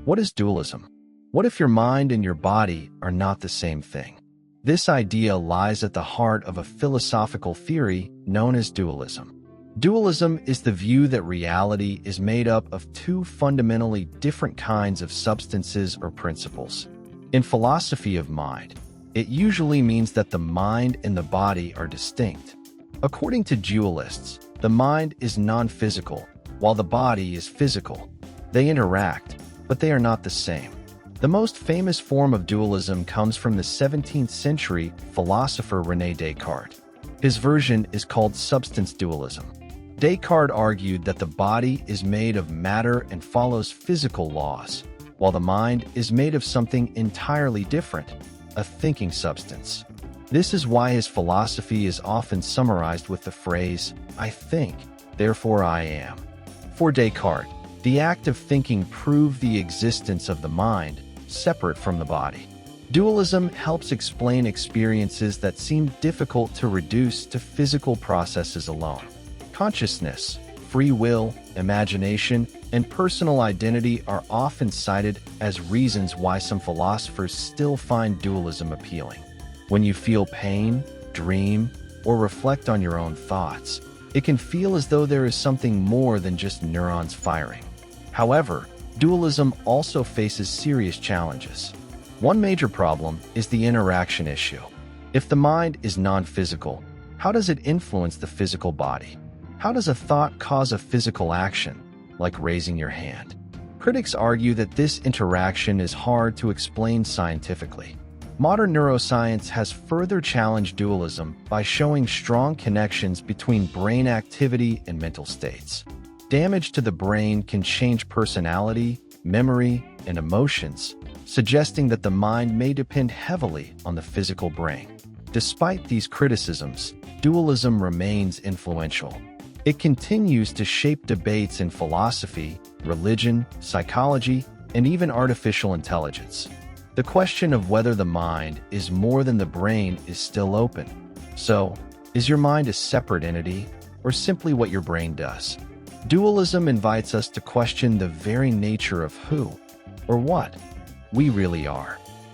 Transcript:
What is dualism? What if your mind and your body are not the same thing? This idea lies at the heart of a philosophical theory known as dualism. Dualism is the view that reality is made up of two fundamentally different kinds of substances or principles. In philosophy of mind, it usually means that the mind and the body are distinct. According to dualists, the mind is non-physical, while the body is physical. They interact, but they are not the same. The most famous form of dualism comes from the 17th century philosopher René Descartes. His version is called substance dualism. Descartes argued that the body is made of matter and follows physical laws, while the mind is made of something entirely different, a thinking substance. This is why his philosophy is often summarized with the phrase, "I think, therefore I am." For Descartes, the act of thinking proved the existence of the mind, separate from the body. Dualism helps explain experiences that seem difficult to reduce to physical processes alone. Consciousness, free will, imagination, and personal identity are often cited as reasons why some philosophers still find dualism appealing. When you feel pain, dream, or reflect on your own thoughts, it can feel as though there is something more than just neurons firing. However, dualism also faces serious challenges. One major problem is the interaction issue. If the mind is non-physical, how does it influence the physical body? How does a thought cause a physical action, like raising your hand? Critics argue that this interaction is hard to explain scientifically. Modern neuroscience has further challenged dualism by showing strong connections between brain activity and mental states. Damage to the brain can change personality, memory, and emotions, suggesting that the mind may depend heavily on the physical brain. Despite these criticisms, dualism remains influential. It continues to shape debates in philosophy, religion, psychology, and even artificial intelligence. The question of whether the mind is more than the brain is still open. So, is your mind a separate entity, or simply what your brain does? Dualism invites us to question the very nature of who, or what, we really are.